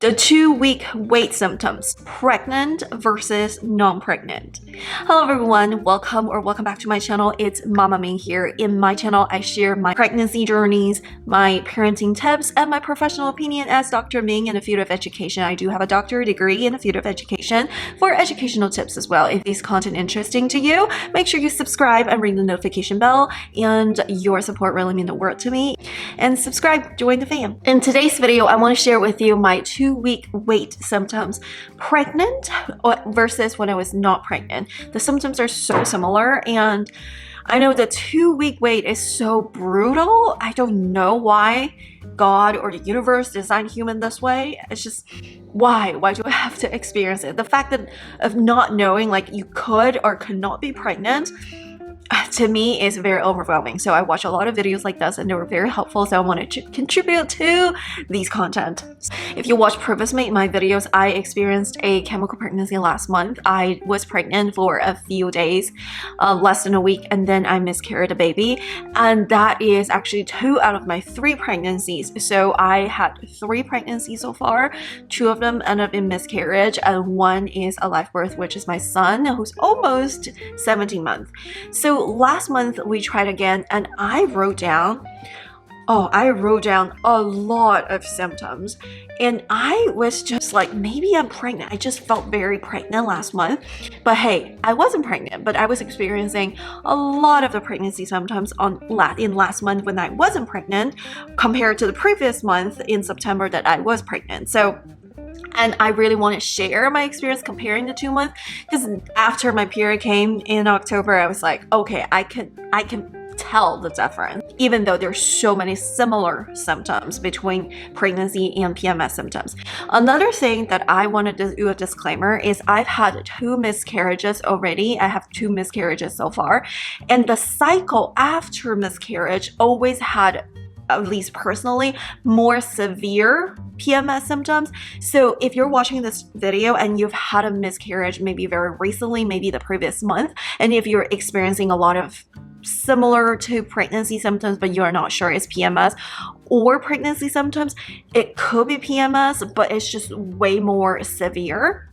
The 2-week wait symptoms, pregnant versus non-pregnant. Hello everyone, welcome back to my channel. It's Mama Ming here. In my channel, I share my pregnancy journeys, my parenting tips, and my professional opinion as Dr. Ming in the field of education. I do have a doctorate degree in the field of education for educational tips as well. If this content interesting to you, make sure you subscribe and ring the notification bell, and your support really means the world to me. And subscribe, join the fam. In today's video, I want to share with you my 2-week wait symptoms, pregnant versus when I was not pregnant. The symptoms are so similar, and I know the 2-week wait is so brutal. I don't know why God or the universe designed human this way. It's just, why do I have to experience it? The fact that of not knowing like you could or could not be pregnant, to me is very overwhelming. So I watch a lot of videos like this and they were very helpful, so I wanted to contribute to these content. If you watch previously my videos, I experienced a chemical pregnancy last month. I was pregnant for a few days, less than a week, and then I miscarried a baby, and that is actually 2 out of my 3 pregnancies. So I had 3 pregnancies so far. 2 of them ended up in miscarriage, and 1 is a live birth, which is my son, who's almost 17 months. So last month we tried again, and I wrote down a lot of symptoms, and I was just like, maybe I'm pregnant. I just felt very pregnant last month, but hey, I wasn't pregnant, but I was experiencing a lot of the pregnancy symptoms in last month when I wasn't pregnant compared to the previous month in September that I was pregnant. And I really want to share my experience comparing the 2 months, because after my period came in October, I was like, okay, I can tell the difference, even though there's so many similar symptoms between pregnancy and PMS symptoms. Another thing that I wanted to do a disclaimer is I've had 2 miscarriages already. I have 2 miscarriages so far, and the cycle after miscarriage always had, at least personally, more severe PMS symptoms. So if you're watching this video and you've had a miscarriage maybe very recently, maybe the previous month, and if you're experiencing a lot of similar to pregnancy symptoms but you're not sure it's PMS or pregnancy symptoms, it could be PMS, but it's just way more severe.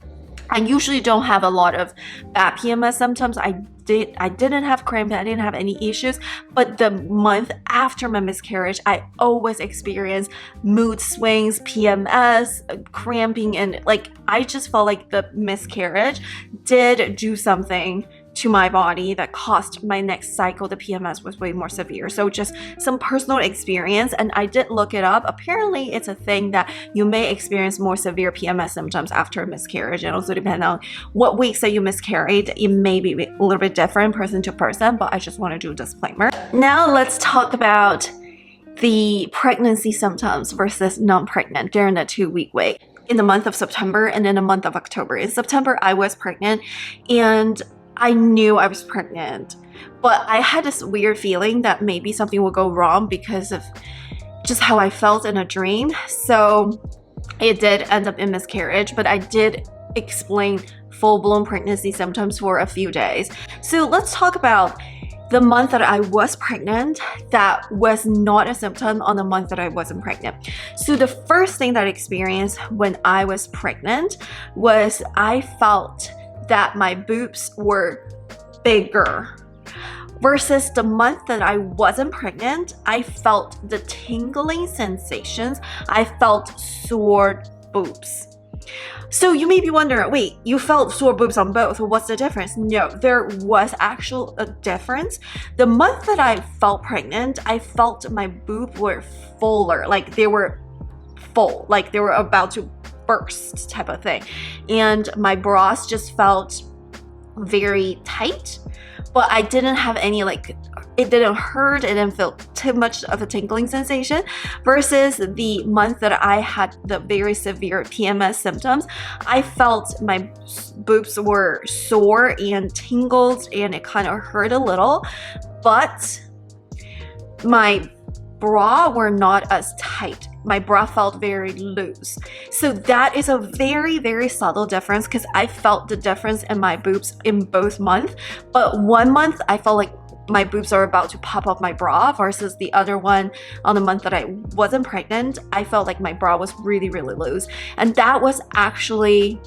I usually don't have a lot of bad PMS symptoms. I didn't have cramps, I didn't have any issues, but the month after my miscarriage, I always experience mood swings, PMS, cramping, and like I just felt like the miscarriage did do something to my body that caused my next cycle, the PMS, was way more severe. So just some personal experience, and I did look it up. Apparently it's a thing that you may experience more severe PMS symptoms after a miscarriage, and also depending on what weeks that you miscarried, it may be a little bit different person to person, but I just want to do a disclaimer. Now let's talk about the pregnancy symptoms versus non-pregnant during the 2-week wait. In the month of September and in the month of October. In September, I was pregnant, and I knew I was pregnant, but I had this weird feeling that maybe something would go wrong because of just how I felt in a dream. So it did end up in miscarriage, but I did explain full-blown pregnancy symptoms for a few days. So let's talk about the month that I was pregnant that was not a symptom on the month that I wasn't pregnant. So the first thing that I experienced when I was pregnant was I felt that my boobs were bigger, versus the month that I wasn't pregnant, I felt the tingling sensations. I felt sore boobs. So you may be wondering, wait, you felt sore boobs on both, what's the difference? No, there was actually a difference. The month that I felt pregnant, I felt my boobs were fuller, like they were full, like they were about to burst type of thing, and my bras just felt very tight, but I didn't have any, like, it didn't hurt, it didn't feel too much of a tingling sensation, versus the month that I had the very severe PMS symptoms. I felt my boobs were sore and tingled, and it kind of hurt a little, but my bra were not as tight. My bra felt very loose. So that is a very, very subtle difference, because I felt the difference in my boobs in both months. But one month I felt like my boobs are about to pop off my bra, versus the other one on the month that I wasn't pregnant, I felt like my bra was really, really loose. And that was actually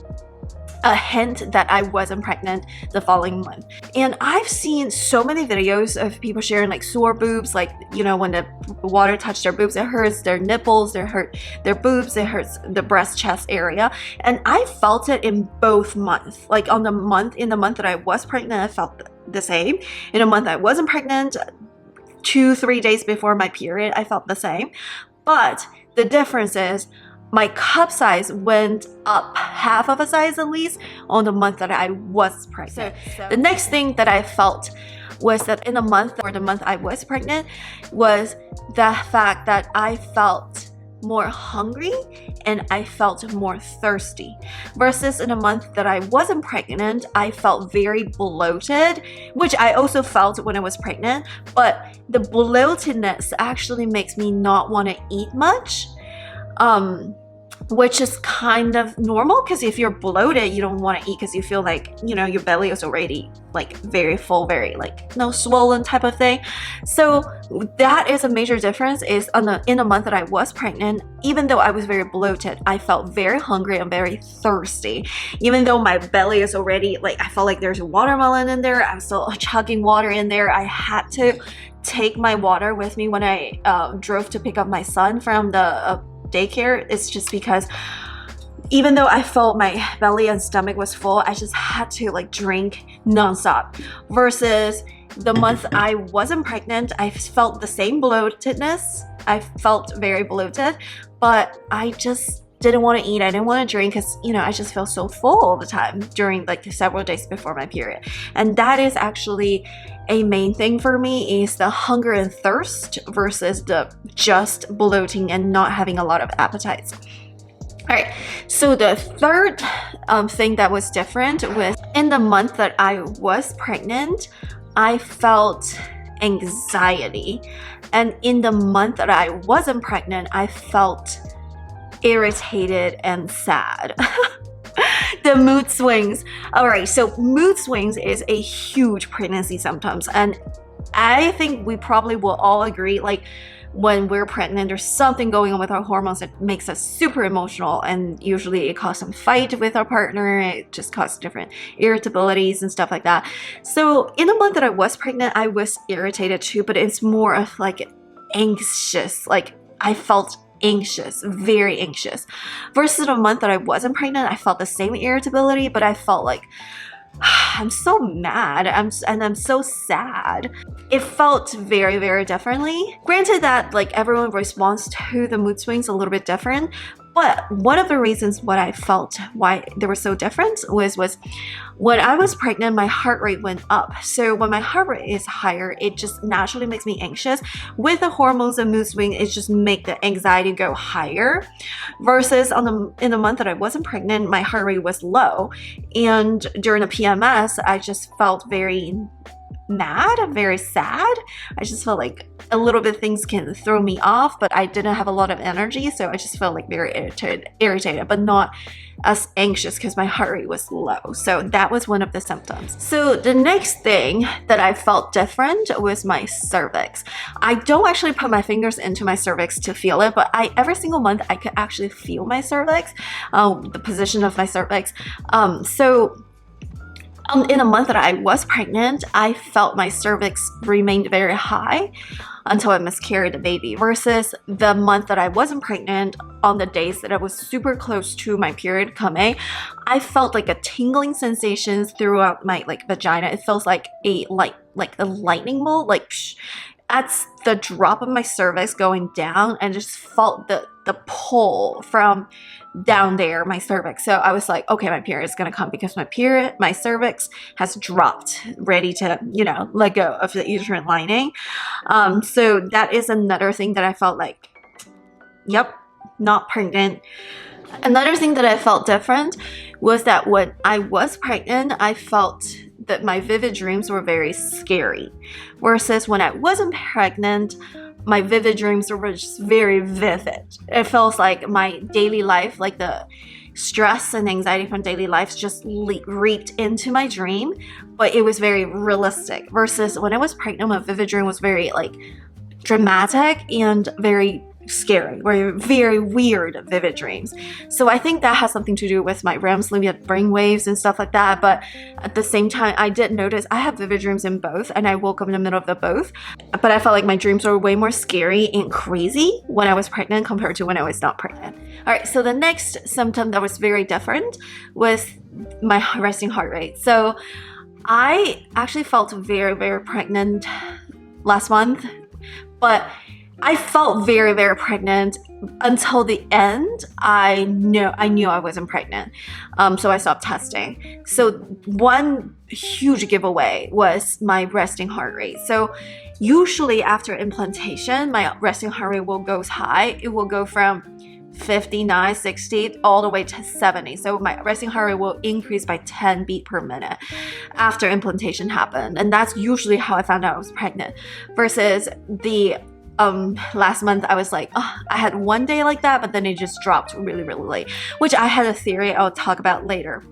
a hint that I wasn't pregnant the following month. And I've seen so many videos of people sharing like sore boobs, like, you know, when the water touched their boobs, it hurts their nipples, it hurts their boobs, it hurts the breast chest area. And I felt it in both months. Like in the month that I was pregnant, I felt the same. In a month I wasn't pregnant, 2-3 days before my period, I felt the same. But the difference is my cup size went up half of a size at least on the month that I was pregnant. So the next thing that I felt was that in the month I was pregnant was the fact that I felt more hungry and I felt more thirsty, versus in a month that I wasn't pregnant, I felt very bloated, which I also felt when I was pregnant, but the bloatedness actually makes me not want to eat much. Which is kind of normal, because if you're bloated, you don't want to eat because you feel like, you know, your belly is already like very full, very like swollen type of thing. So that is a major difference. Is in the month that I was pregnant, even though I was very bloated, I felt very hungry and very thirsty. Even though my belly is already like, I felt like there's a watermelon in there, I'm still chugging water in there. I had to take my water with me when I drove to pick up my son from the daycare. It's just because even though I felt my belly and stomach was full, I just had to like drink nonstop. Versus the month I wasn't pregnant, I felt the same bloatedness. I felt very bloated, but I just didn't want to eat. I didn't want to drink because, you know, I just felt so full all the time during like the several days before my period. And that is actually a main thing for me, is the hunger and thirst versus the just bloating and not having a lot of appetites. All right, so the third thing that was different was in the month that I was pregnant, I felt anxiety. And in the month that I wasn't pregnant, I felt irritated and sad. The mood swings. All right, so mood swings is a huge pregnancy symptoms, and I think we probably will all agree, like when we're pregnant, there's something going on with our hormones that makes us super emotional, and usually it causes some fight with our partner. It just causes different irritabilities and stuff like that. So in the month that I was pregnant, I was irritated too, but it's more of like anxious. Like I felt anxious, very anxious. Versus a month that I wasn't pregnant, I felt the same irritability, but I felt like I'm so mad, I'm so sad. It felt very, very differently. Granted that like everyone responds to the mood swings a little bit different, but one of the reasons what I felt why they were so different was when I was pregnant, my heart rate went up. So when my heart rate is higher, it just naturally makes me anxious. With the hormones and mood swing, it just make the anxiety go higher. Versus in the month that I wasn't pregnant, my heart rate was low. And during the PMS, I just felt very mad, very sad. I just felt like a little bit things can throw me off, but I didn't have a lot of energy, so I just felt like very irritated, but not as anxious because my heart rate was low. So that was one of the symptoms. So the next thing that I felt different was my cervix. I don't actually put my fingers into my cervix to feel it, but every single month I could actually feel my cervix, the position of my cervix. In a month that I was pregnant, I felt my cervix remained very high until I miscarried the baby. Versus the month that I wasn't pregnant, on the days that I was super close to my period coming, I felt like a tingling sensations throughout my like vagina. It feels like a lightning bolt, like that's the drop of my cervix going down, and just felt the pull from down there, my cervix. So I was like, okay, my period is gonna come because my cervix has dropped, ready to, you know, let go of the uterine lining. So that is another thing that I felt like, yep, not pregnant. Another thing that I felt different was that when I was pregnant, I felt that my vivid dreams were very scary. Versus when I wasn't pregnant, my vivid dreams were just very vivid. It feels like my daily life, like the stress and anxiety from daily life just reaped into my dream, but it was very realistic. Versus when I was pregnant, my vivid dream was very like dramatic and very scary, very weird vivid dreams. So I think that has something to do with my REM sleep, brain waves and stuff like that. But at the same time, I did notice I have vivid dreams in both, and I woke up in the middle of the both. But I felt like my dreams were way more scary and crazy when I was pregnant compared to when I was not pregnant. All right, so the next symptom that was very different was my resting heart rate. So I actually felt very pregnant last month, but I felt very pregnant until the end. I knew I wasn't pregnant, so I stopped testing. So one huge giveaway was my resting heart rate. So usually after implantation, my resting heart rate will go high. It will go from 59, 60, all the way to 70. So my resting heart rate will increase by 10 beats per minute after implantation happened. And that's usually how I found out I was pregnant. Versus the last month, I was like, oh, I had one day like that, but then it just dropped really late, which I had a theory I'll talk about later.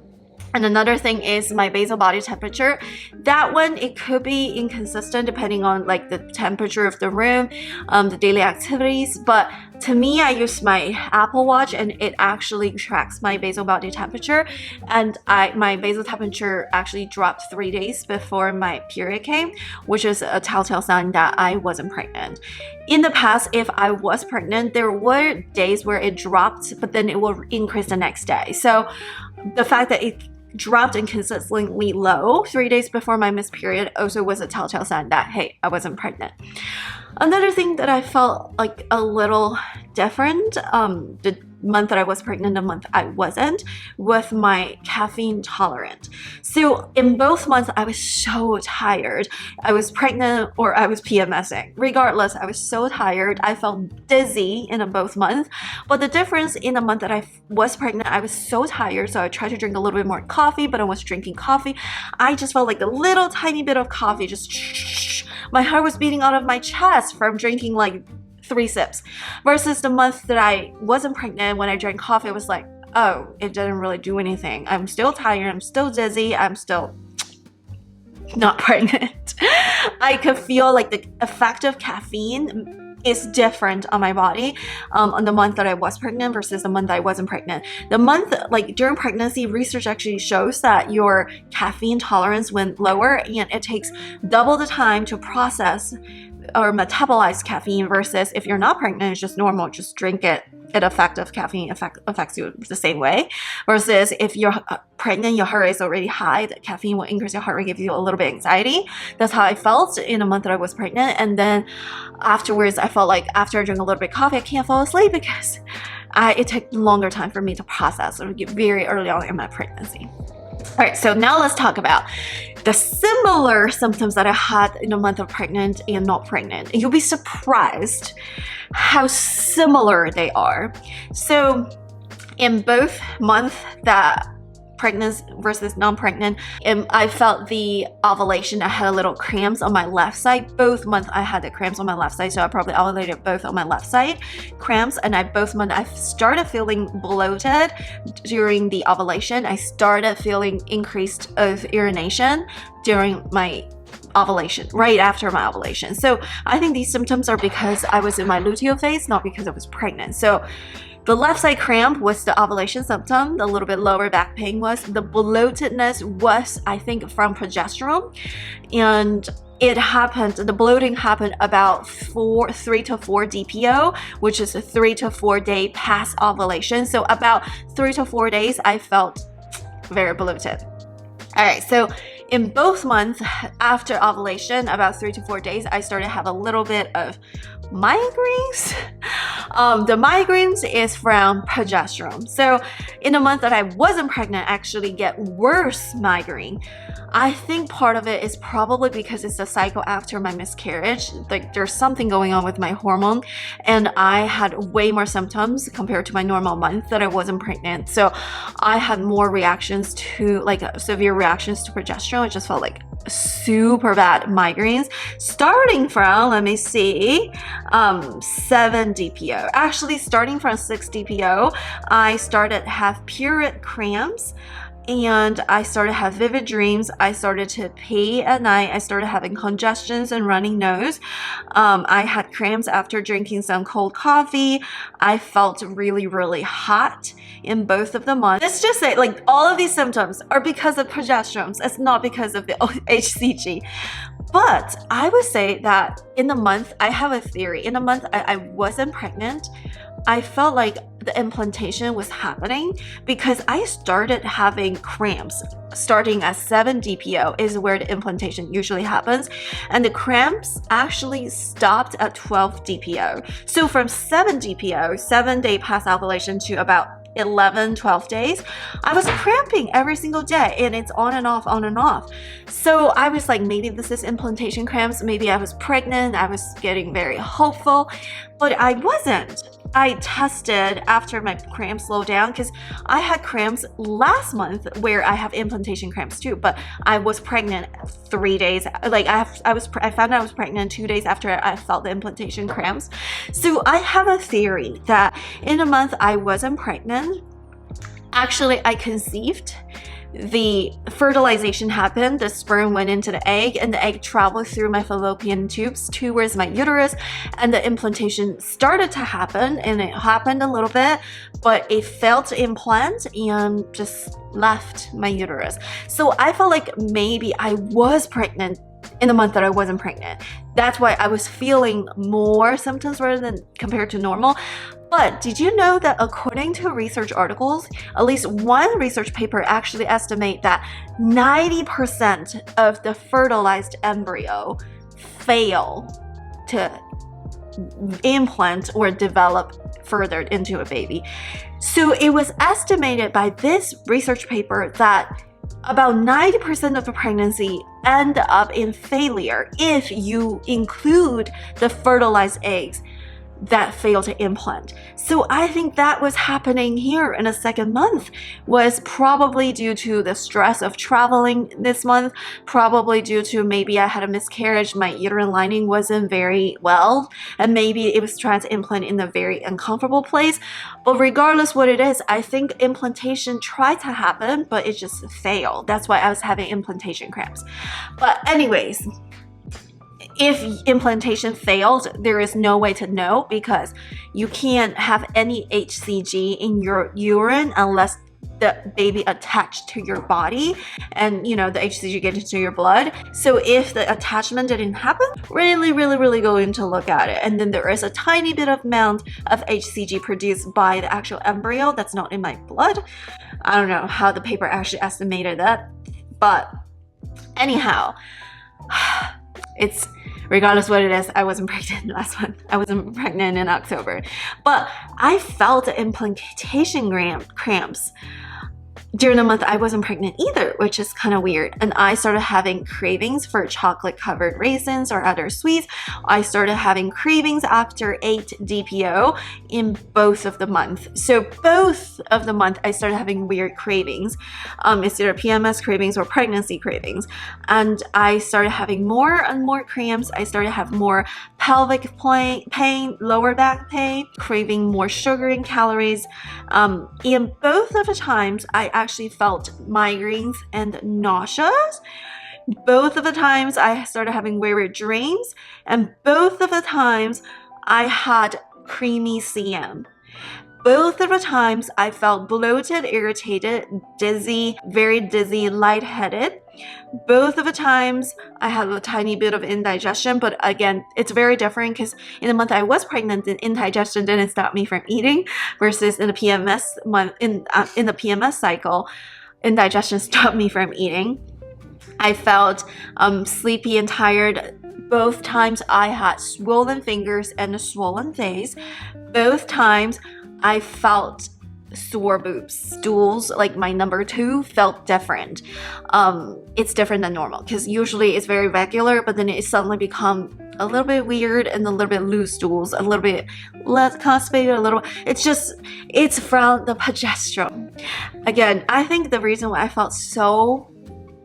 And another thing is my basal body temperature. That one, it could be inconsistent depending on like the temperature of the room, the daily activities. But to me, I use my Apple Watch and it actually tracks my basal body temperature. And my basal temperature actually dropped 3 days before my period came, which is a telltale sign that I wasn't pregnant. In the past, if I was pregnant, there were days where it dropped, but then it will increase the next day. So the fact that it dropped inconsistently low 3 days before my missed period also was a telltale sign that, hey, I wasn't pregnant. Another thing that I felt like a little different, the month that I was pregnant, the month I wasn't, with my caffeine tolerant. So in both months, I was so tired. I was pregnant or I was PMSing. Regardless, I was so tired. I felt dizzy in both months. But the difference in the month that I was pregnant, I was so tired. So I tried to drink a little bit more coffee, but I was drinking coffee. I just felt like a little tiny bit of coffee, just my heart was beating out of my chest from drinking like 3 sips. Versus the month that I wasn't pregnant, when I drank coffee, I was like, oh, it didn't really do anything. I'm still tired. I'm still dizzy. I'm still not pregnant. I could feel like the effect of caffeine is different on my body on the month that I was pregnant versus the month I wasn't pregnant. The month, like during pregnancy, research actually shows that your caffeine tolerance went lower and it takes double the time to process or metabolize caffeine versus if you're not pregnant, it's just normal, just drink it. It effective caffeine affects you the same way. Versus if you're pregnant, your heart rate is already high, the caffeine will increase your heart rate, give you a little bit of anxiety. That's how I felt in a month that I was pregnant. And then afterwards, I felt like after I drink a little bit of coffee, I can't fall asleep because it took longer time for me to process or get very early on in my pregnancy. All right, so now let's talk about the similar symptoms that I had in the month of pregnant and not pregnant. And you'll be surprised how similar they are. So in both months that pregnant versus non-pregnant, and I felt the ovulation. I had a little cramps on my left side. Both months I had the cramps on my left side, so I probably ovulated both on my left side cramps. And both months I started feeling bloated during the ovulation. I started feeling increased of urination during my ovulation, right after my ovulation. So I think these symptoms are because I was in my luteal phase, not because I was pregnant. So the left side cramp was the ovulation symptom. The little bit lower back pain was. The bloatedness was, I think, from progesterone. And it happened, the bloating happened about 3 to 4 DPO, which is a 3 to 4 day past ovulation. So about 3 to 4 days, I felt very bloated. All right, so in both months after ovulation, about 3 to 4 days, I started to have a little bit of migraines. The migraines is from progesterone. So in the month that I wasn't pregnant, I actually get worse migraine. I think part of it is probably because it's the cycle after my miscarriage. Like there's something going on with my hormone, and I had way more symptoms compared to my normal month that I wasn't pregnant. So I had more reactions to, like severe reactions to progesterone. It just felt like super bad migraines starting from, let me see, 7 DPO. DPO. Actually, starting from 6 DPO, I started to have period cramps, and I started to have vivid dreams. I started to pee at night. I started having congestions and running nose. I had cramps after drinking some cold coffee. I felt really, really hot in both of the months. Let's just say, like, all of these symptoms are because of progesterones. It's not because of the HCG. But I would say that in the month, I have a theory. In the month I wasn't pregnant, I felt like the implantation was happening because I started having cramps. Starting at 7 DPO is where the implantation usually happens. And the cramps actually stopped at 12 DPO. So from 7 DPO, 7-day past ovulation, to about 11, 12 days, I was cramping every single day, and it's on and off, on and off. So I was like, maybe this is implantation cramps. Maybe I was pregnant. I was getting very hopeful, but I wasn't. I tested after my cramps slowed down because I had cramps last month where I have implantation cramps too, but I was pregnant 3 days. Like I found out I was pregnant 2 days after I felt the implantation cramps. So I have a theory that in a month I wasn't pregnant. Actually, I conceived. The fertilization happened, the sperm went into the egg, and the egg traveled through my fallopian tubes towards my uterus, and the implantation started to happen, and it happened a little bit, but it failed to implant and just left my uterus. So I felt like maybe I was pregnant in the month that I wasn't pregnant. That's why I was feeling more symptoms rather than compared to normal. But did you know that according to research articles, at least one research paper actually estimate that 90% of the fertilized embryo fail to implant or develop further into a baby. So it was estimated by this research paper that about 90% of the pregnancy end up in failure if you include the fertilized eggs that failed to implant. So I think that was happening here in the second month, was probably due to the stress of traveling this month, probably due to maybe I had a miscarriage, my uterine lining wasn't very well, and maybe it was trying to implant in a very uncomfortable place. But regardless what it is, I think implantation tried to happen, but it just failed. That's why I was having implantation cramps. But anyways, if implantation failed, there is no way to know because you can't have any HCG in your urine unless the baby attached to your body and the HCG gets into your blood. So if the attachment didn't happen, really going to look at it. And then there is a tiny bit of amount of HCG produced by the actual embryo that's not in my blood. I don't know how the paper actually estimated that, but anyhow, it's regardless what it is, I wasn't pregnant last month. I wasn't pregnant in October. But I felt the implantation cramps during the month I wasn't pregnant either, which is kind of weird. And I started having cravings for chocolate covered raisins or other sweets. I started having cravings after 8 DPO in both of the month. So both of the month I started having weird cravings. It's either PMS cravings or pregnancy cravings. And I started having more and more cramps. I started to have more pelvic pain, lower back pain, craving more sugar and calories. In both of the times, I actually felt migraines and nausea. Both of the times I started having weird dreams, and both of the times I had creamy CM. Both of the times I felt bloated, irritated, dizzy, very dizzy, lightheaded. Both of the times I had a tiny bit of indigestion, but again, it's very different because in the month I was pregnant, the indigestion didn't stop me from eating, versus in the PMS month, in the PMS cycle, indigestion stopped me from eating. I felt sleepy and tired. Both times I had swollen fingers and a swollen face. Both times I felt sore boobs. Stools, like my number 2, felt different. It's different than normal because usually it's very regular, but then it suddenly become a little bit weird and a little bit loose stools, a little bit less constipated, it's from the progesterone. Again, I think the reason why I felt so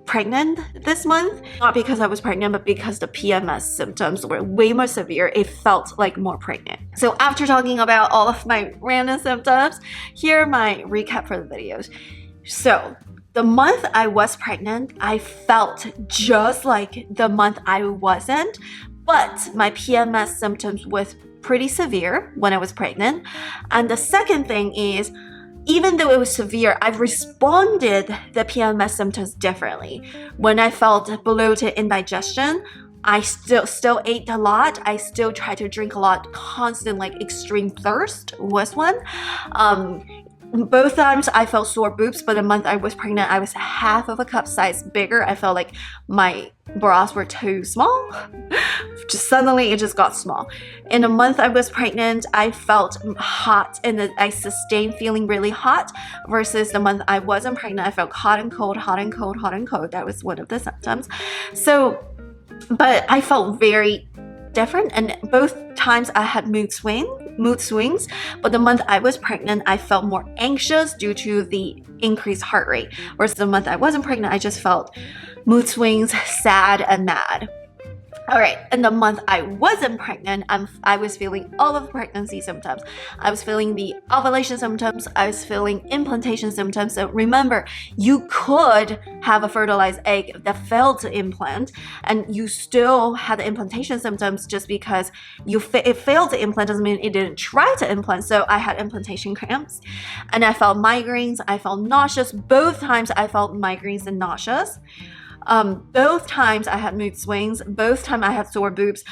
pregnant this month, not because I was pregnant, but because the PMS symptoms were way more severe. It felt like more pregnant. So after talking about all of my random symptoms, here are my recap for the videos. So the month I was pregnant, I felt just like the month I wasn't, but my PMS symptoms was pretty severe when I was pregnant. And the second thing is, even though it was severe, I responded the PMS symptoms differently. When I felt bloated, indigestion, I still ate a lot. I still tried to drink a lot. Constant, like, extreme thirst was one. Both times I felt sore boobs, but the month I was pregnant, I was half of a cup size bigger. I felt like my bras were too small. Just suddenly it just got small. In the month I was pregnant, I felt hot and I sustained feeling really hot, versus the month I wasn't pregnant, I felt hot and cold, hot and cold, hot and cold. That was one of the symptoms. So, but I felt very different, and both times I had mood swings, but the month I was pregnant, I felt more anxious due to the increased heart rate, whereas the month I wasn't pregnant, I just felt mood swings, sad and mad. All right, in the month I wasn't pregnant, I was feeling all of the pregnancy symptoms. I was feeling the ovulation symptoms. I was feeling implantation symptoms. So remember, you could have a fertilized egg that failed to implant, and you still had the implantation symptoms. Just because it failed to implant doesn't mean it didn't try to implant. So I had implantation cramps, and I felt migraines. I felt nauseous. Both times I felt migraines and nauseous. Both times I had mood swings. Both times I had sore boobs.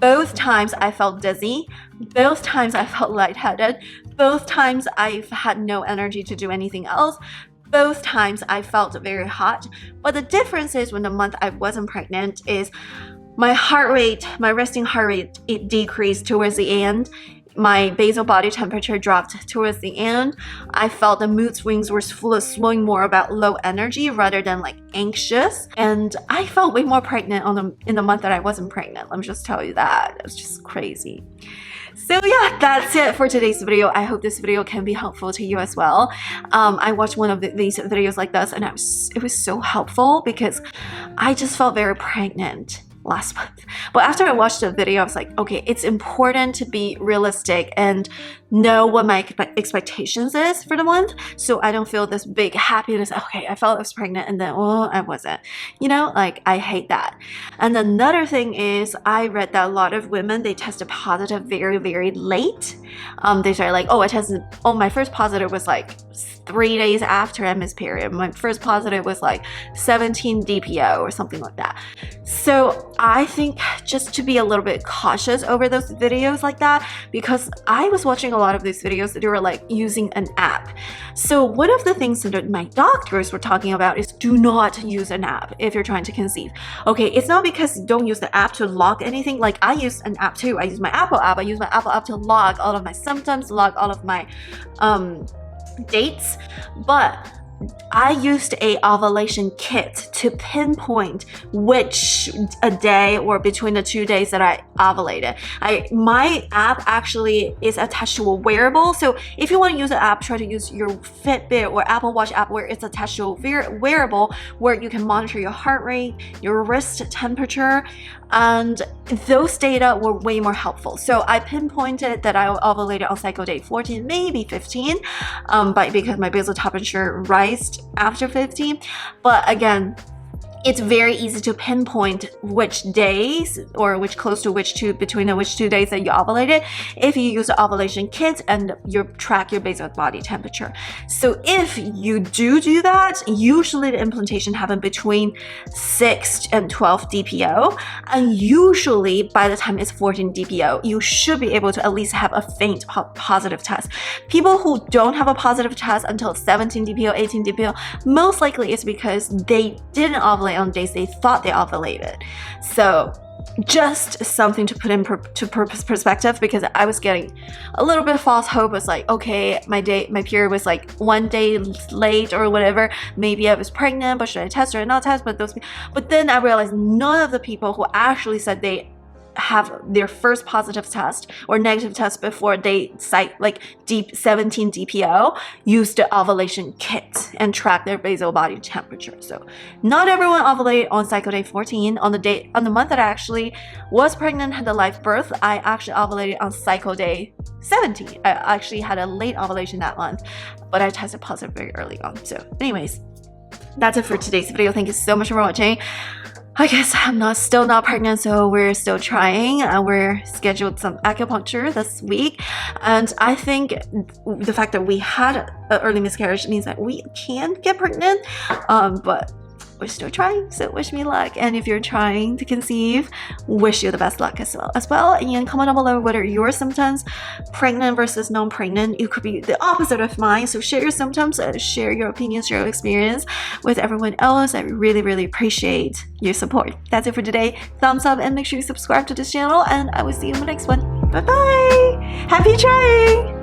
Both times I felt dizzy. Both times I felt lightheaded. Both times I had no energy to do anything else. Both times I felt very hot. But the difference is, when the month I wasn't pregnant, is my heart rate, my resting heart rate, it decreased towards the end. My basal body temperature dropped towards the end. I felt the mood swings were flowing more about low energy rather than like anxious. And I felt way more pregnant in the month that I wasn't pregnant. Let me just tell you that. It was just crazy. So yeah, that's it for today's video. I hope this video can be helpful to you as well. I watched one of these videos like this, and it was so helpful because I just felt very pregnant last month. But after I watched the video, I was like, okay, it's important to be realistic and know what my expectations is for the month, so I don't feel this big happiness. Okay, I felt I was pregnant and then, oh, I wasn't. You know, like, I hate that. And another thing is, I read that a lot of women, they tested positive very, very late. They started like, my first positive was like 3 days after I missed period. My first positive was like 17 DPO or something like that. So I think just to be a little bit cautious over those videos like that, because I was watching a lot of these videos that they were like using an app. So one of the things that my doctors were talking about is, do not use an app if you're trying to conceive. Okay, it's not because you don't use the app to log anything. Like, I use an app too. I use my Apple app. I use my Apple app to log all of my symptoms, log all of my dates, but I used a ovulation kit to pinpoint which a day or between the 2 days that I ovulated. My app actually is attached to a wearable, so if you want to use the app, try to use your Fitbit or Apple Watch app where it's attached to a wearable where you can monitor your heart rate, your wrist temperature, and those data were way more helpful. So I pinpointed that I ovulated on cycle day 14, maybe 15, because my basal temperature rised after 15. But again, it's very easy to pinpoint which days or between the which 2 days that you ovulated if you use the ovulation kit and you track your basal body temperature. So if you do that, usually the implantation happens between 6 and 12 DPO, and usually by the time it's 14 DPO, you should be able to at least have a faint positive test. People who don't have a positive test until 17 DPO, 18 DPO, most likely it's because they didn't ovulate on days they thought they ovulated. So just something to put into perspective, because I was getting a little bit of false hope. It's like, okay, my period was like 1 day late or whatever. Maybe I was pregnant, but should I test or not test? But then I realized none of the people who actually said they have their first positive test or negative test before they cite like deep 17 DPO, use the ovulation kit and track their basal body temperature. So not everyone ovulate on cycle day 14. On the month that I actually was pregnant, had the live birth, I actually ovulated on cycle day 17. I actually had a late ovulation that month, but I tested positive very early on. So anyways, that's it for today's video. Thank you so much for watching. I guess I'm still not pregnant, so we're still trying. We're scheduled some acupuncture this week, and I think the fact that we had an early miscarriage means that we can get pregnant, but we're still trying, so wish me luck. And if you're trying to conceive, wish you the best luck as well. And comment down below what are your symptoms, pregnant versus non-pregnant. You could be the opposite of mine, so share your symptoms, share your opinions, share your experience with everyone else. I really appreciate your support. That's it for today. Thumbs up and make sure you subscribe to this channel, and I will see you in the next one. Bye bye. Happy trying.